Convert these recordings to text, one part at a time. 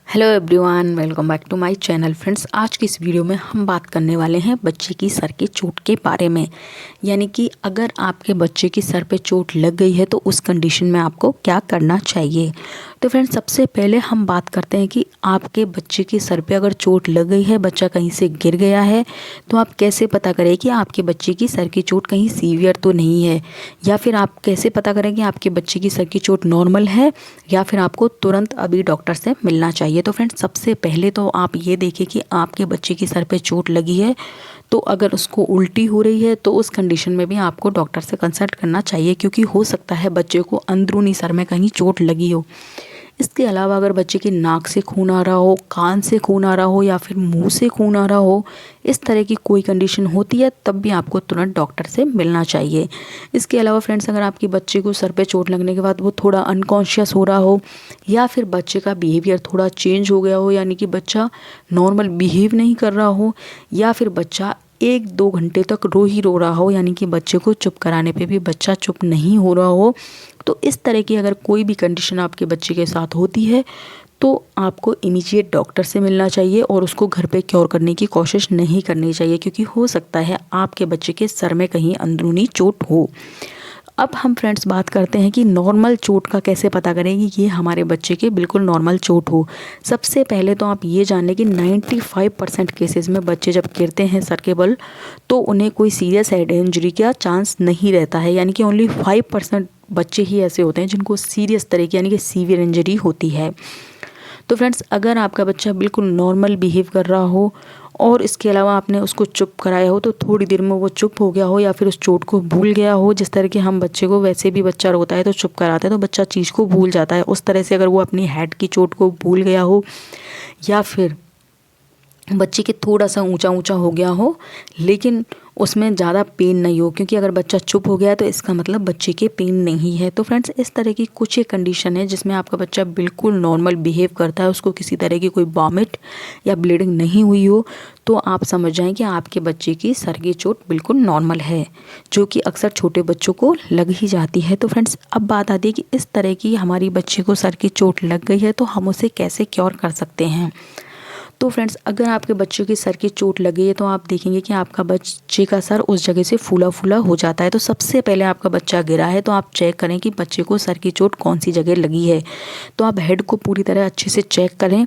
Hello everyone, welcome back to my channel. Friends, आज की इस वीडियो में हम बात करने वाले हैं बच्चे की सर की चोट के बारे में। यानी कि अगर आपके बच्चे की सर पे चोट लग गई है तो उस कंडीशन में आपको क्या करना चाहिए। तो फ्रेंड्स, सबसे पहले हम बात करते हैं कि आपके बच्चे की सर पे अगर चोट लग गई है, बच्चा कहीं से गिर गया है, तो आप कैसे पता करें कि आपके बच्चे की सर की चोट कहीं सीवियर तो नहीं है, या फिर आप कैसे पता करें कि आपके बच्चे की सर की चोट नॉर्मल है, या फिर आपको तुरंत अभी डॉक्टर से मिलना चाहिए। तो फ्रेंड्स, सबसे पहले तो आप ये देखें कि आपके बच्चे की सर पे चोट लगी है, तो अगर उसको उल्टी हो रही है तो उस कंडीशन में भी आपको डॉक्टर से कंसल्ट करना चाहिए, क्योंकि हो सकता है बच्चे को अंदरूनी सर में कहीं चोट लगी हो। इसके अलावा अगर बच्चे की नाक से खून आ रहा हो, कान से खून आ रहा हो, या फिर मुंह से खून आ रहा हो, इस तरह की कोई कंडीशन होती है, तब भी आपको तुरंत डॉक्टर से मिलना चाहिए। इसके अलावा फ्रेंड्स, अगर आपके बच्चे को सर पे चोट लगने के बाद वो थोड़ा अनकॉन्शियस हो रहा हो, या फिर बच्चे का बिहेवियर थोड़ा चेंज हो गया हो, यानी कि बच्चा नॉर्मल बिहेव नहीं कर रहा हो, या फिर बच्चा 1-2 घंटे तक रो रहा हो, यानी कि बच्चे को चुप कराने पे भी बच्चा चुप नहीं हो रहा हो, तो इस तरह की अगर कोई भी कंडीशन आपके बच्चे के साथ होती है तो आपको इमीडिएट डॉक्टर से मिलना चाहिए और उसको घर पे क्योर करने की कोशिश नहीं करनी चाहिए, क्योंकि हो सकता है आपके बच्चे के सर में कहीं अंदरूनी चोट हो। अब हम फ्रेंड्स बात करते हैं कि नॉर्मल चोट का कैसे पता करें कि ये हमारे बच्चे के बिल्कुल नॉर्मल चोट हो। सबसे पहले तो आप ये जान लें कि 95% केसेस में बच्चे जब गिरते हैं सर के बल, तो उन्हें कोई सीरियस हेड इंजरी का चांस नहीं रहता है, यानी कि ओनली 5% बच्चे ही ऐसे होते हैं जिनको सीरियस तरह की यानी कि सीवियर इंजरी होती है। तो फ्रेंड्स, अगर आपका बच्चा बिल्कुल नॉर्मल बिहेव कर रहा हो और इसके अलावा आपने उसको चुप कराया हो, तो थोड़ी देर में वो चुप हो गया हो या फिर उस चोट को भूल गया हो, जिस तरह के हम बच्चे को, वैसे भी बच्चा रोता है तो चुप कराते हैं तो बच्चा चीज़ को भूल जाता है, उस तरह से अगर वो अपनी हेड की चोट को भूल गया हो, या फिर बच्चे के थोड़ा सा ऊंचा ऊंचा हो गया हो लेकिन उसमें ज़्यादा पेन नहीं हो, क्योंकि अगर बच्चा चुप हो गया तो इसका मतलब बच्चे के पेन नहीं है। तो फ्रेंड्स, इस तरह की कुछ एक कंडीशन है जिसमें आपका बच्चा बिल्कुल नॉर्मल बिहेव करता है, उसको किसी तरह की कोई वॉमिट या ब्लीडिंग नहीं हुई हो, तो आप समझ जाएं कि आपके बच्चे की सर की चोट बिल्कुल नॉर्मल है, जो कि अक्सर छोटे बच्चों को लग ही जाती है। तो फ्रेंड्स, अब बात आती है कि इस तरह की हमारी बच्चे को सर की चोट लग गई है तो हम उसे कैसे क्योर कर सकते हैं। तो फ्रेंड्स, अगर आपके बच्चे की सर की चोट लगी है तो आप देखेंगे कि आपका बच्चे का सर उस जगह से फूला फूला हो जाता है। तो सबसे पहले आपका बच्चा गिरा है तो आप चेक करें कि बच्चे को सर की चोट कौन सी जगह लगी है। तो आप हेड को पूरी तरह अच्छे से चेक करें,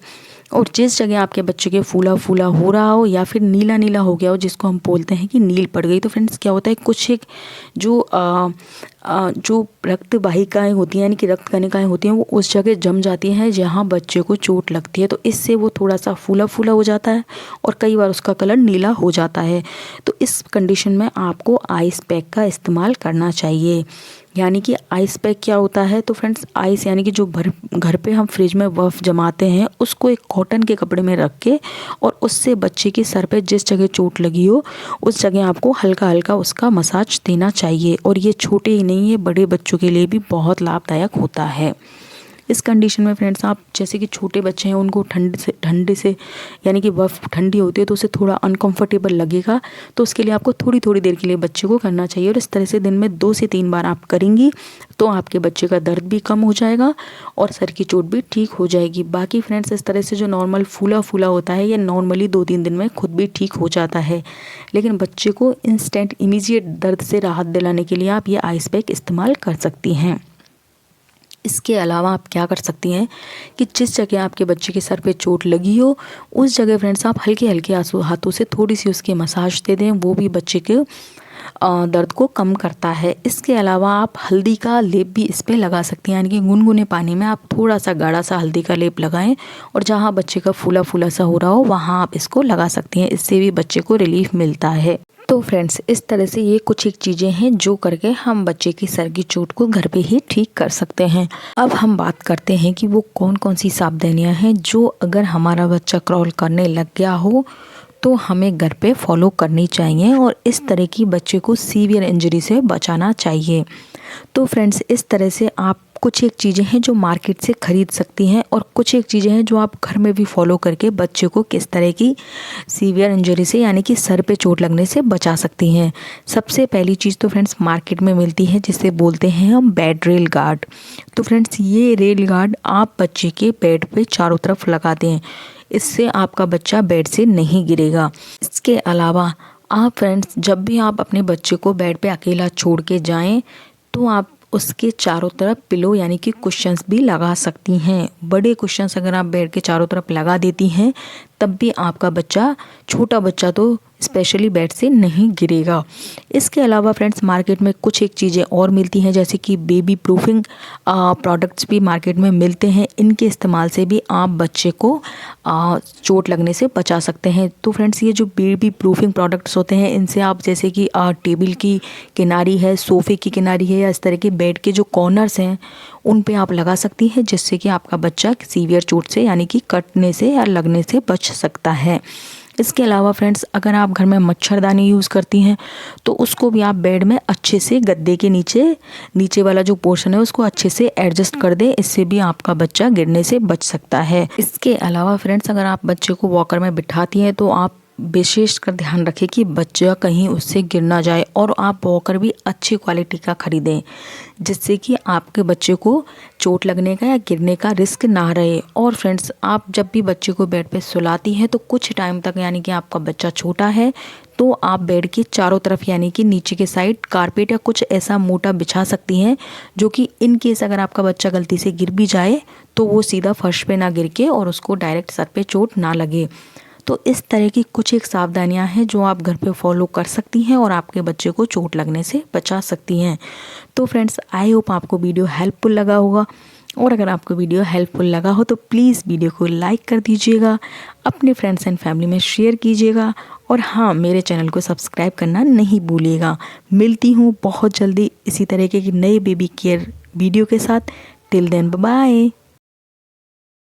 और जिस जगह आपके बच्चे के फूला फूला हो रहा हो या फिर नीला नीला हो गया हो, जिसको हम बोलते हैं कि नील पड़ गई, तो फ्रेंड्स क्या होता है, कुछ एक जो रक्त वाहिकाएँ होती हैं यानी कि रक्त कणिकाएँ होती हैं, वो उस जगह जम जाती हैं जहाँ बच्चे को चोट लगती है, तो इससे वो थोड़ा सा फूला फूला हो जाता है और कई बार उसका कलर नीला हो जाता है। तो इस कंडीशन में आपको आइस पैक का इस्तेमाल करना चाहिए। यानी कि आइस पैक क्या होता है, तो फ्रेंड्स, आइस यानी कि जो घर पे हम फ्रिज में बर्फ़ जमाते हैं, उसको एक कॉटन के कपड़े में रख के और उससे बच्चे के सर पे जिस जगह चोट लगी हो उस जगह आपको हल्का हल्का उसका मसाज देना चाहिए। और ये छोटे ही नहीं है, बड़े बच्चों के लिए भी बहुत लाभदायक होता है। इस कंडीशन में फ्रेंड्स, आप जैसे कि छोटे बच्चे हैं उनको ठंडे से यानी कि बर्फ़ ठंडी होती है तो उसे थोड़ा अनकंफर्टेबल लगेगा, तो उसके लिए आपको थोड़ी थोड़ी देर के लिए बच्चे को करना चाहिए। और इस तरह से दिन में 2 से 3 बार आप करेंगी तो आपके बच्चे का दर्द भी कम हो जाएगा और सर की चोट भी ठीक हो जाएगी। बाकी फ्रेंड्स, इस तरह से जो नॉर्मल फूला फूला होता है ये नॉर्मली 2-3 दिन में खुद भी ठीक हो जाता है, लेकिन बच्चे को इंस्टेंट इमीडिएट दर्द से राहत दिलाने के लिए आप ये आइस पैक इस्तेमाल कर सकती हैं। इसके अलावा आप क्या कर सकती हैं कि जिस जगह आपके बच्चे के सर पे चोट लगी हो उस जगह फ्रेंड्स आप हल्के हल्के हाथों से थोड़ी सी उसके मसाज दे दें, वो भी बच्चे के दर्द को कम करता है। इसके अलावा आप हल्दी का लेप भी इस पे लगा सकती हैं, यानी कि गुनगुने पानी में आप थोड़ा सा गाढ़ा सा हल्दी का लेप लगाएं और जहाँ बच्चे का फूला फूला सा हो रहा हो वहाँ आप इसको लगा सकती हैं, इससे भी बच्चे को रिलीफ मिलता है। तो फ्रेंड्स, इस तरह से ये कुछ एक चीज़ें हैं जो करके हम बच्चे की सर की चोट को घर पे ही ठीक कर सकते हैं। अब हम बात करते हैं कि वो कौन कौन सी सावधानियां हैं जो अगर हमारा बच्चा क्रॉल करने लग गया हो तो हमें घर पे फॉलो करनी चाहिए और इस तरह की बच्चे को सीवियर इंजरी से बचाना चाहिए। तो फ्रेंड्स, इस तरह से आप कुछ एक चीज़ें हैं जो मार्केट से ख़रीद सकती हैं और कुछ एक चीज़ें हैं जो आप घर में भी फॉलो करके बच्चे को किस तरह की सीवियर इंजरी से यानी कि सर पे चोट लगने से बचा सकती हैं। सबसे पहली चीज़ तो फ्रेंड्स मार्केट में मिलती है जिसे बोलते हैं हम बेड रेल गार्ड। तो फ्रेंड्स ये रेल गार्ड आप बच्चे के बेड पे चारों तरफ लगा दें, इससे आपका बच्चा बेड से नहीं गिरेगा। इसके अलावा आप फ्रेंड्स जब भी आप अपने बच्चे को बेड पे अकेला छोड़ के जाएं तो आप उसके चारों तरफ पिलो यानी कि कुशन्स भी लगा सकती हैं। बड़े कुशन्स अगर आप बेड के चारों तरफ लगा देती हैं तब भी आपका बच्चा, छोटा बच्चा तो स्पेशली बेड से नहीं गिरेगा। इसके अलावा फ्रेंड्स मार्केट में कुछ एक चीज़ें और मिलती हैं जैसे कि बेबी प्रूफिंग प्रोडक्ट्स भी मार्केट में मिलते हैं। इनके इस्तेमाल से भी आप बच्चे को चोट लगने से बचा सकते हैं। तो फ्रेंड्स ये जो बेबी प्रूफिंग प्रोडक्ट्स होते हैं इनसे आप जैसे कि टेबल की किनारी है, सोफ़े की किनारी है या इस तरह के बेड के जो कॉर्नर्स हैं उन पे आप लगा सकती हैं, जिससे कि आपका बच्चा सीवियर चोट से यानी कि कटने से या लगने से बच सकता है। इसके अलावा फ्रेंड्स अगर आप घर में मच्छरदानी यूज़ करती हैं तो उसको भी आप बेड में अच्छे से गद्दे के नीचे वाला जो पोर्शन है उसको अच्छे से एडजस्ट कर दें, इससे भी आपका बच्चा गिरने से बच सकता है। इसके अलावा फ्रेंड्स अगर आप बच्चे को वॉकर में बिठाती हैं तो आप विशेष कर ध्यान रखें कि बच्चा कहीं उससे गिर ना जाए और आप वॉकर भी अच्छी क्वालिटी का ख़रीदें, जिससे कि आपके बच्चे को चोट लगने का या गिरने का रिस्क ना रहे। और फ्रेंड्स आप जब भी बच्चे को बेड पे सुलाती हैं तो कुछ टाइम तक, यानी कि आपका बच्चा छोटा है तो आप बेड के चारों तरफ यानी कि नीचे के साइड कारपेट या कुछ ऐसा मोटा बिछा सकती हैं जो कि इन केस अगर आपका बच्चा गलती से गिर भी जाए तो वो सीधा फर्श पे ना गिर के और उसको डायरेक्ट सर पे चोट ना लगे। तो इस तरह की कुछ एक सावधानियां हैं जो आप घर पे फॉलो कर सकती हैं और आपके बच्चे को चोट लगने से बचा सकती हैं। तो फ्रेंड्स आई होप आपको वीडियो हेल्पफुल लगा होगा, और अगर आपको वीडियो हेल्पफुल लगा हो तो प्लीज़ वीडियो को लाइक कर दीजिएगा, अपने फ्रेंड्स एंड फैमिली में शेयर कीजिएगा और हाँ, मेरे चैनल को सब्सक्राइब करना नहीं भूलिएगा। मिलती हूँ बहुत जल्दी इसी तरीके की नई बेबी केयर वीडियो के साथ। Till then bye.